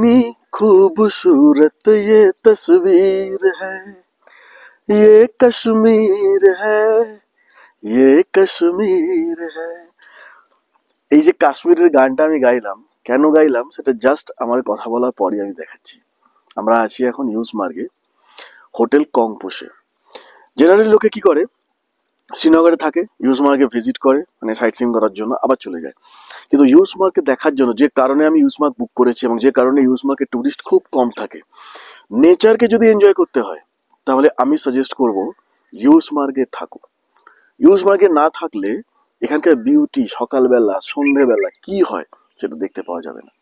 कितनी खूबसूरत ये तस्वीर है, ये कश्मीर है, ये कश्मीर है। এই যে কাশ্মীরের গানটা আমি গাইলাম, কেন গাইলাম সেটা জাস্ট আমার কথা বলার পরই আমি দেখাচ্ছি। আমরা আছি এখন ইউসমার্গে, হোটেল কংপোশে। জেনারেলি লোকে কি করে, শ্রীনগরে থাকে, ইউসমার্গে ভিজিট করে, মানে সাইট সিইং করার জন্য, আবার চলে যায়। কিন্তু ইউসমার্গকে দেখার জন্য, যে কারণে আমি ইউসমার্গ বুক করেছি এবং যে কারণে ইউসমার্গে টুরিস্ট খুব কম থাকে, নেচারকে যদি এনজয় করতে হয় তাহলে আমি সাজেস্ট করব ইউসমার্গে থাকো। ইউসমার্গে না থাকলে এখানকার বিউটি সকালবেলা সন্ধেবেলা কি হয় সেটা দেখতে পাওয়া যাবে না।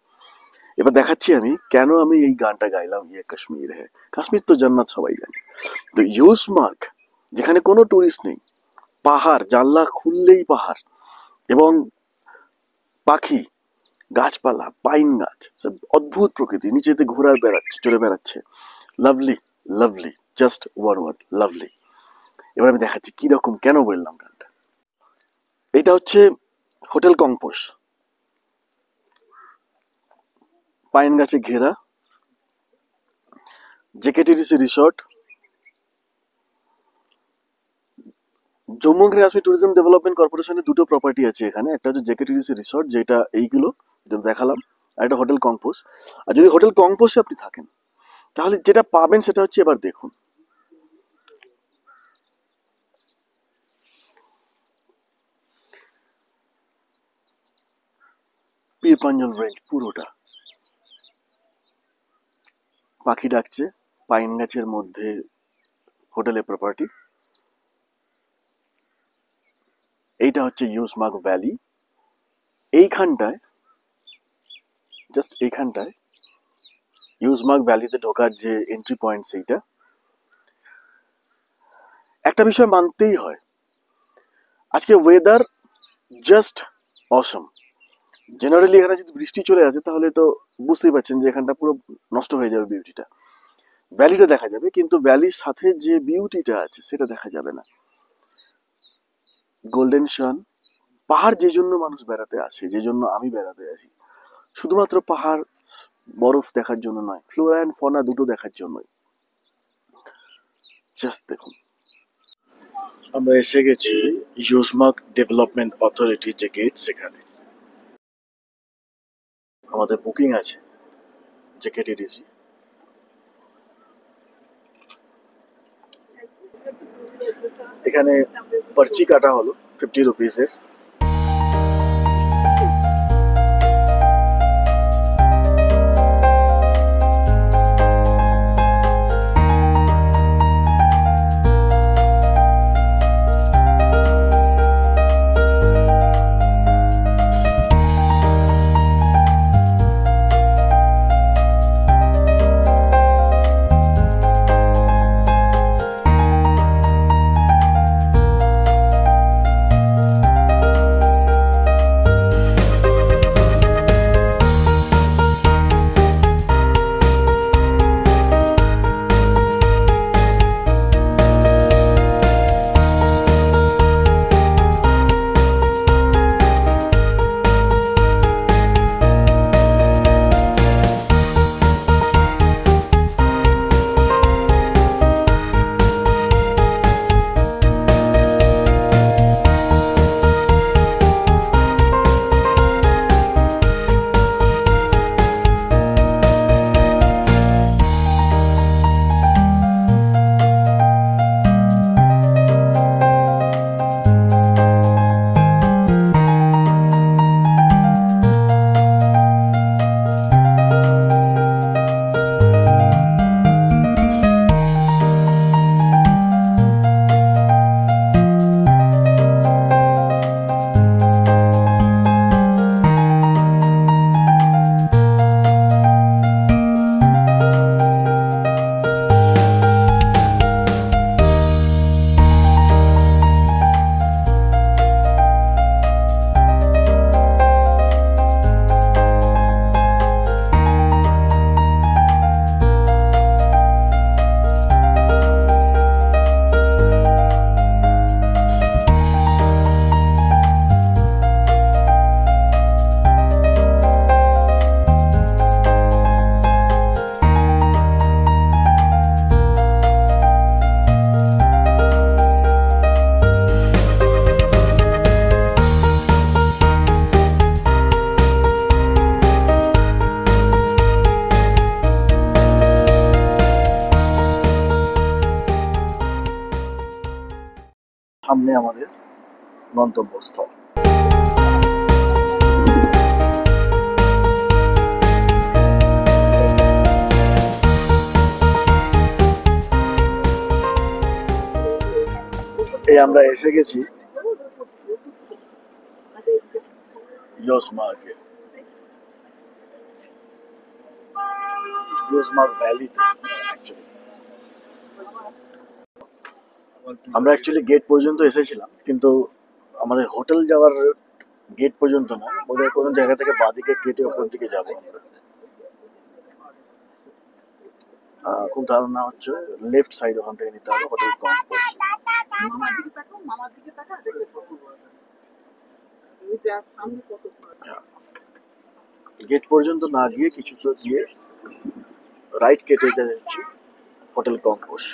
এবার দেখাচ্ছি আমি কেন আমি এই গানটা গাইলাম, ইয়ে কাশ্মীর হ্যাঁ। কাশ্মীর তো জান্নাত সবাই জানে। তো ইউসমার্গ যেখানে কোনো টুরিস্ট নেই, পাহাড়, জানলা খুললেই পাহাড় এবং পাখি, গাছপালা, পাইন গাছ, সব অদ্ভুত প্রকৃতি, নিচেতে ঘোরা বেড়াচ্ছে, চলে বেড়াচ্ছে। Lovely, lovely, just one word, lovely. এবার আমি দেখাচ্ছি কিরকম, কেন বললাম গানটা। এটা হচ্ছে হোটেল কংপোশ, পাইন গাছে ঘেরা, JKTDC resort. Jammu and Kashmir tourism development কর্পোরেশনের দুটো প্রপার্টি আছে এখানে। একটা হচ্ছে জেকেটিডিসি রিসর্ট, যেটা এইগুলো যেটা দেখালাম, আর একটা হোটেল কংপোশ। আর যদি হোটেল কংপোশে আপনি থাকেন তাহলে যেটা পাবেন সেটা হচ্ছে, এবার দেখুন, পীরপাঞ্জল রেঞ্জ পুরোটা, পাখি ডাকছে, পাইন গাছের মধ্যে হোটেলের প্রপার্টি। এইটা হচ্ছে ইউসমার্গ ভ্যালি। এইখানটায়, জাস্ট এইখানটায় ইউসমার্গ ভ্যালিতে ঢোকার যে এন্ট্রি পয়েন্ট, সেইটা। একটা বিষয় মানতেই হয়, আজকে ওয়েদার জাস্ট অসম। জেনারেলি এখানে যদি বৃষ্টি চলে আসে তাহলে তো বুঝতেই পারছেন যে এখানটা পুরো নষ্ট হয়ে যাবে বিউটিটা। ভ্যালিটা দেখা যাবে কিন্তু ভ্যালির সাথে যে বিউটিটা আছে সেটা দেখা যাবে না। গোল্ডেন সান, পাহাড় যে জন্য মানুষ বেড়াতে আসে, যে জন্য আমি বেড়াতে আসি, শুধুমাত্র পাহাড় বরফ দেখার জন্য নয়, ফ্লোরা অ্যান্ড ফনা দুটো দেখার জন্যই। জাস্ট দেখুন, আমরা এসে গেছি ইউসমার্গ ডেভেলপমেন্ট অথরিটির যে গেট, সেখানে আমাদের বুকিং আছে জেকেটিডিসি। এখানে পার্চি কাটা হলো 50 রুপিসের। সামনে আমাদের গন্তব্যস্থল। এই আমরা এসে গেছি ইয়োসমার্কে, ইয়োসমার্ক ভ্যালিতে। আমরা অ্যাকচুয়ালি গেট পর্যন্ত এসেছিলাম, কিন্তু আমাদের হোটেল যাওয়ার গেট পর্যন্ত না, বোধহয় কোনো জায়গা থেকে বাঁদিকে কেটে ওপর দিকে যাবো আমরা। খুব ধারণা হচ্ছে লেফট সাইড ওখান থেকে নিতে হবে হোটেল কমপ্লেক্স। গেট পর্যন্ত না গিয়ে কিছু তো গিয়ে রাইট কেটে যাচ্ছে হোটেল কম্পোস।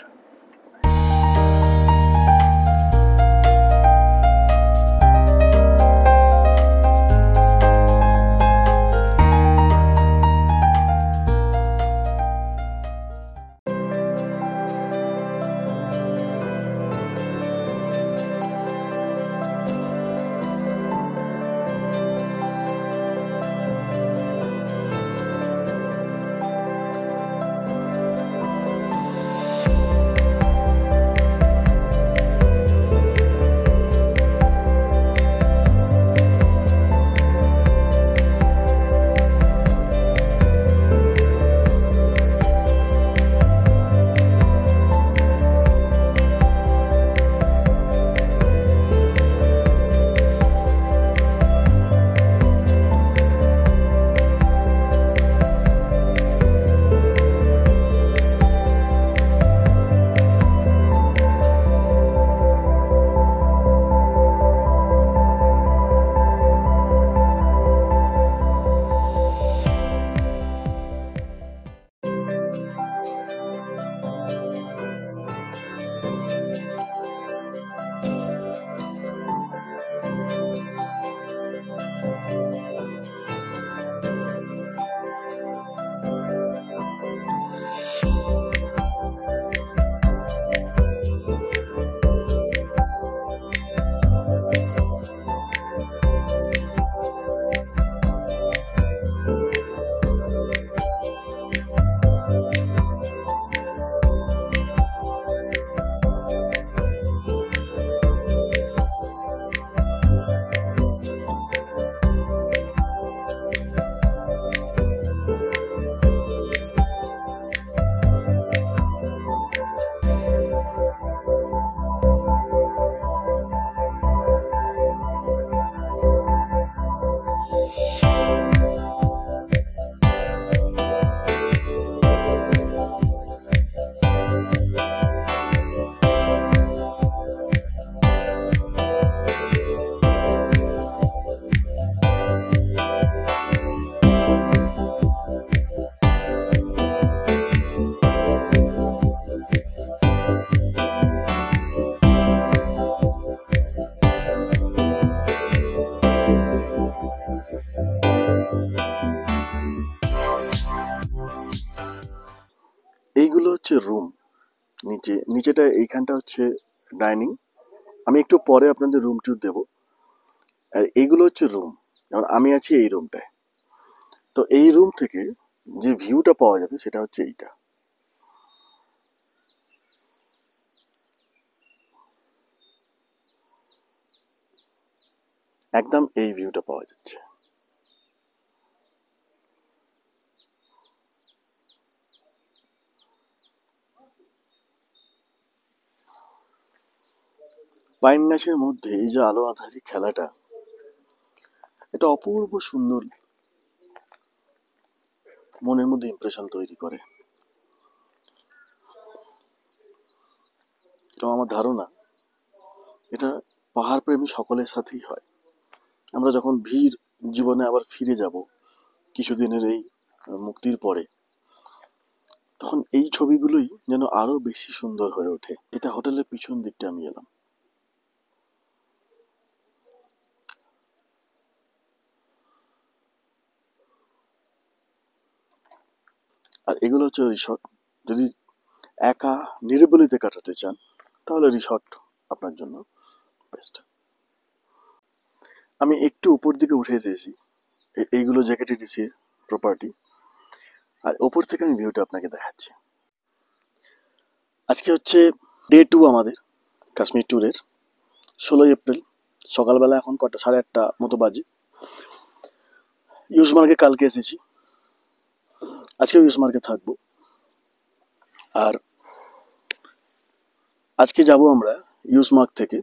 এইগুলো হচ্ছে রুম। নিচেটা এইখানটা হচ্ছে ডাইনিং। আমি একটু পরে আপনাদের রুম ট্যুর দেবো। আর এইগুলো হচ্ছে রুম, যেমন আমি আছি এই রুমটায়। তো এই রুম থেকে যে ভিউটা পাওয়া যাবে সেটা হচ্ছে এইটা। একদম এই ভিউটা পাওয়া যাচ্ছে। পাইন গাছের মধ্যে এই যে আলো আঁধারি খেলাটা, এটা অপূর্ব সুন্দর, মনের মধ্যে ইমপ্রেশন তৈরি করে। তো আমার ধারণা এটা পাহাড় প্রেমী সকলের সাথেই হয়। আমরা যখন ভিড় জীবনে আবার ফিরে যাব কিছুদিনের এই মুক্তির পরে, তখন এই ছবিগুলোই যেন আরো বেশি সুন্দর হয়ে ওঠে। এটা হোটেলের পিছন দিকটা আমি এলাম। আর এগুলো হচ্ছে রিসর্ট। যদি একা নিরিবিলিতে কাটাতে চান তাহলে রিসর্ট আপনার জন্য। বেস্ট। আমি একটু উপর দিকে উঠে এসেছি, এইগুলো জ্যাকেটিডিসি প্রপার্টি, আর ওপর থেকে আমি ভিউটা আপনাকে দেখাচ্ছি। আজকে হচ্ছে ডে 2 আমাদের কাশ্মীর ট্যুরের। 16 এপ্রিল সকালবেলা, এখন কটা 8:30 মতো বাজে। ইউসমার্গে কালকে এসেছি, আজকে ইউসমার্গে থাকবো। আর আজকে যাব আমরা ইউসমার্গ থেকে।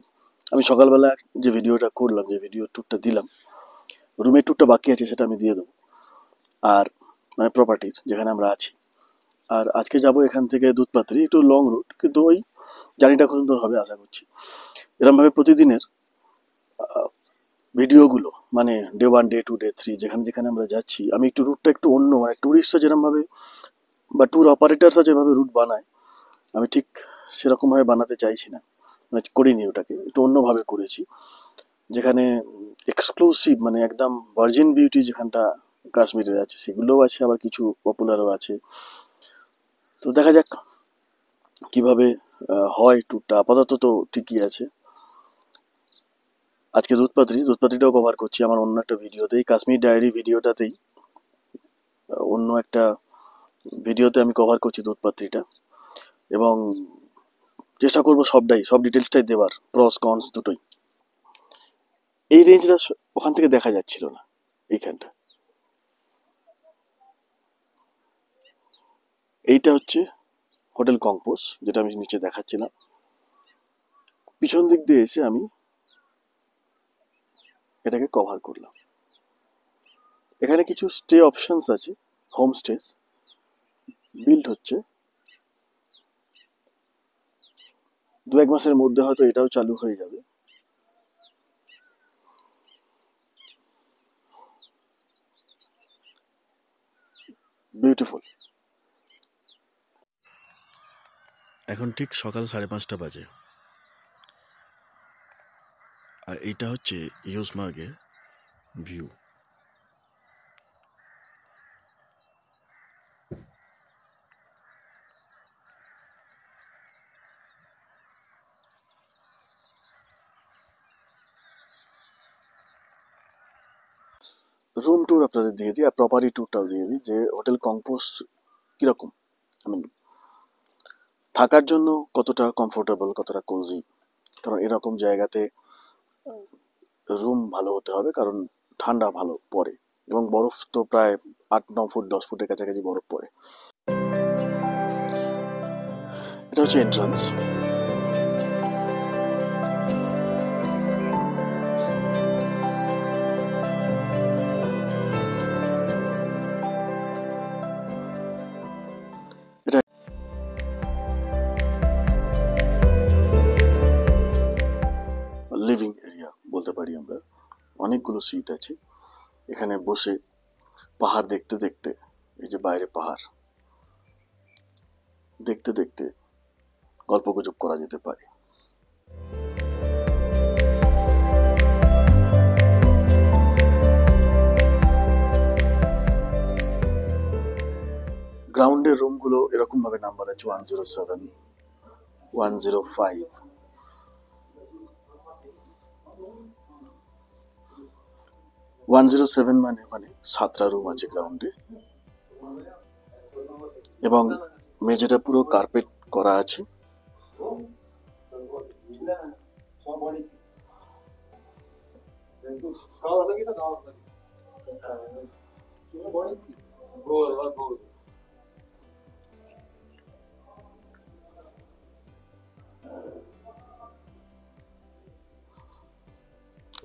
আমি সকালবেলা যে ভিডিওটা করলাম, যে ভিডিও ট্যুরটা দিলাম, রুমের ট্যুরটা বাকি আছে, সেটা আমি দিয়ে দেবো। আর মানে প্রপার্টির যেখানে আমরা আছি। আর আজকে যাব এখান থেকে দুধপাত্রি, একটু লং রুট, কিন্তু ওই জার্নিটা খুব সুন্দর হবে আশা করছি। এরকমভাবে প্রতিদিনের ভিডিওগুলো, মানে ডে 1, ডে 2, ডে 3 যেখানে যেখানে আমরা যাচ্ছি, আমি একটু রুটটা একটু অন্য, মানে ট্যুরিস্টরা যেরকমভাবে বা ট্যুর অপারেটারসরা যেভাবে রুট বানায়, আমি ঠিক সেরকমভাবে বানাতে চাইছি না, মানে করিনি, ওটাকে একটু অন্যভাবে করেছি। যেখানে এক্সক্লুসিভ, মানে একদম ভার্জিন বিউটি যেখানটা কাশ্মীরের আছে, সেগুলোও আছে, আবার কিছু পপুলারও আছে। তো দেখা যাক কিভাবে হয় ট্যুরটা। আপাতত তো ঠিকই আছে। আজকে দুধপাত্রিটাও কভার করছি আমার অন্য একটা ভিডিওতেই, কাশ্মীর ডায়েরি ভিডিওটাতেই, অন্য একটা ভিডিওতে আমি কভার করছি দুধপাত্রিটা, এবং চেষ্টা করবো সব ডিটেলসটাই দেওয়ার, প্রস কনস দুটোই। এই রেঞ্জটা ওখান থেকে দেখা যাচ্ছিল না, এইখানটা। এইটা হচ্ছে হোটেল কম্পোজ, যেটা আমি নিচে দেখাচ্ছিলাম। পিছন দিক দিয়ে এসে আমি এটাকে কভার করলাম। এখানে কিছু স্টে অপশনস আছে, হোম স্টেস বিল্ড হচ্ছে। 2-1 মাসের মধ্যে হয়তো এটাও চালু হয়ে যাবে। বিউটিফুল। এখন ঠিক সকাল 5:30 বাজে, আর এইটা হচ্ছে ইউসমার্গের ভিউ। রুম ট্যুর আপনাদের দিয়ে দিই, আর প্রপার্টি ট্যুরটাও দিয়ে দিই, যে হোটেল কম্পোজ কিরকম, থাকার জন্য কতটা কমফোর্টেবল, কতটা কোজি। কারণ এরকম জায়গাতে রুম ভালো হতে হবে, কারণ ঠান্ডা ভালো পড়ে, এবং বরফ তো প্রায় 8-9 ফুট 10 ফুটের কাছাকাছি বরফ পড়ে। এটা হচ্ছে এন্ট্রান্স। এটা লিভিং এরিয়া বলতে পারি আমরা। অনেকগুলো সিট আছে এখানে, বসে পাহাড় দেখতে দেখতে, এই যে বাইরে পাহাড় দেখতে দেখতে গল্পগুজব করা যেতে পারে। গ্রাউন্ডের রুমগুলো এরকম ভাবে নাম্বার আছে, 107, 105। 107 মানে ওখানে 7টা রুম আছে গ্রাউন্ডে, এবং মেঝেটা পুরো কার্পেট করা আছে।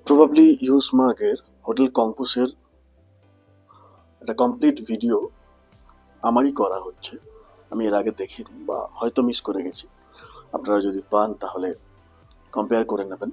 প্রবাবলি ইউসমার্গের হোটেল কম্পোসের একটা কমপ্লিট ভিডিও আমারই করা হচ্ছে, আমি এর আগে দেখিনি বা হয়তো মিস করে গেছি। আপনারা যদি পান তাহলে কম্পেয়ার করে নেবেন।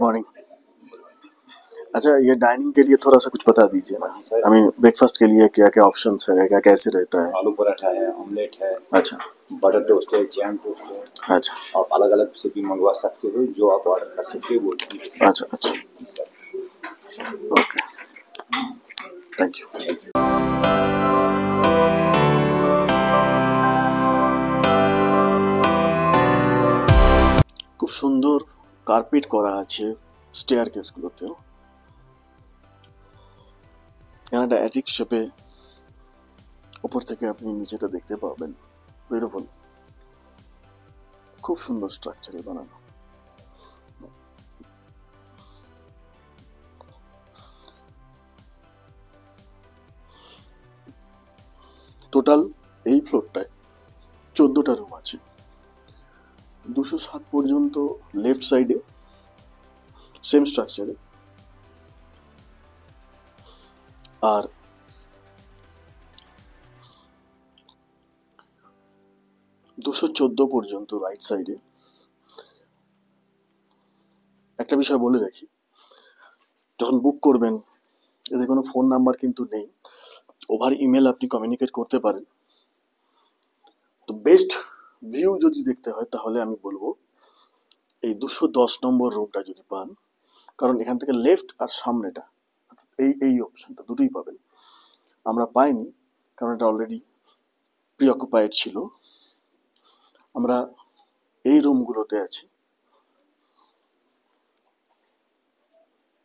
मॉर्निंग। अच्छा, ये डाइनिंग के लिए थोड़ा सा कुछ बता दीजिए ना। जी सर। आई मीन ब्रेकफास्ट के लिए क्या क्या ऑप्शंस है, क्या कैसे रहता है? आलू पराठा है, ऑमलेट है, अच्छा बटर टोस्ट है, जैम टोस्ट है। अच्छा आप अलग अलग से भी मंगवा सकते हो, जो आप ऑर्डर कर सकते हो वो चीज़। अच्छा अच्छा, ओके, थैंक यू। খুব সুন্দর কার্পেট করা আছে স্টেয়ার কেসগুলোতেও। এখানে একটা অ্যাটিক শেপে উপর থেকে আপনি নিচেটা দেখতে পাবেন। বিউটিফুল, খুব সুন্দর স্ট্রাকচারে বানানো। টোটাল এই ফ্লোরটায় 14টা রুম আছে। 207 পর্যন্ত লেফট সাইডে সেম স্ট্রাকচারে, আর 214 পর্যন্ত রাইট সাইডে। একটা বিষয় বলে রাখি, যখন বুক করবেন এতে কোনো ফোন নাম্বার কিন্তু নেই, ওভার ইমেল আপনি কমিউনিকেট করতে পারেন। তো বেস্ট ভিউ যদি দেখতে হয় তাহলে আমি বলবো এই 210 নম্বর রুমটা যদি পান, কারণ এখান থেকে লেফট আর সামনেটা এই এই অপশনটা দুটোই পাবেন। আমরা পাইনি কারণ এটা অলরেডি প্রি অকুপাইড ছিল। আমরা এই রুমগুলোতে আছি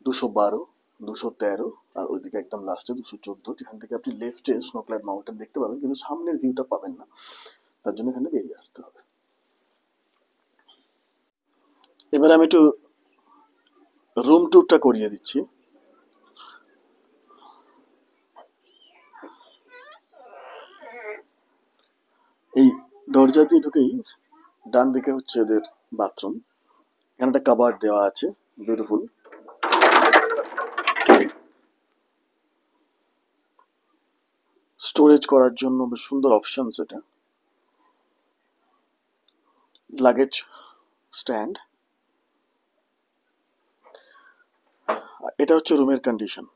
212, 213 আর ওইদিকে একদম লাস্টে 214, যেখান থেকে আপনি লেফটে স্নোক্লাইড মাউন্টেন দেখতে পাবেন, কিন্তু সামনের ভিউটা পাবেন না। তার জন্য এখানে বেরিয়ে আসতে হবে। এবার আমি একটু রুম ট্যুরটা করিয়ে দিচ্ছি। এই দরজা দিয়ে ঢুকেই ডান দিকে হচ্ছে এদের বাথরুম। এখানে একটা কাবার্ড দেওয়া আছে, বিউটিফুল। স্টোরেজ করার জন্য বেশ সুন্দর অপশন এটা। Luggage stand. এটা হচ্ছে রুমের কন্ডিশন।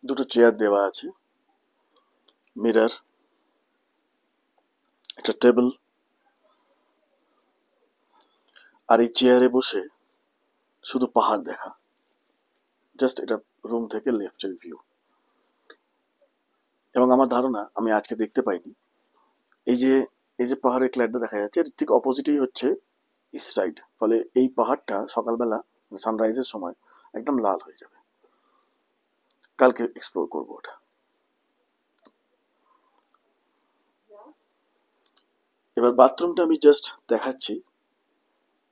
দুটো চেয়ার দেওয়া আছে, মিরর, একটা টেবিল, আর এই চেয়ারে বসে শুধু পাহাড় দেখা। জাস্ট এটা রুম থেকে লেফটের ভিউ। এবং আমার ধারণা, আমি আজকে দেখতে পাইনি, এই যে পাহাড়ের ক্ল্যাডটা দেখা যাচ্ছে এর ঠিক অপোজিটই হচ্ছে ইস্ট সাইড। ফলে এই পাহাড়টা সকালবেলা সানরাইজের সময় একদম লাল হয়ে যাবে। কালকে এক্সপ্লোর করবো ওটা। এবার বাথরুমটা আমি জাস্ট দেখাচ্ছি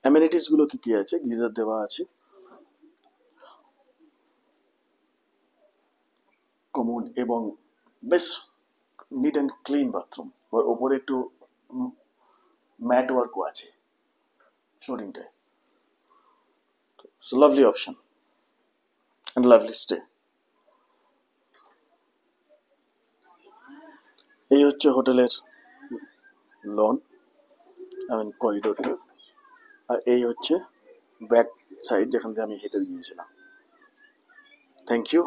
অ্যামেনিটিস গুলো কি কি আছে। গিজার দেওয়া আছে, কমোড, এবং বেশ নিট অ্যান্ড ক্লিন বাথরুম। ওপরে একটু ম্যাট ওয়ার্কও আছে ফ্লোরিংটায়। So lovely option and lovely stay. এই হচ্ছে হোটেলের লন, আই মিন করিডোরটা। আর এই হচ্ছে ব্যাক সাইড যেখান থেকে আমি হেঁটে গিয়েছিলাম। Thank you.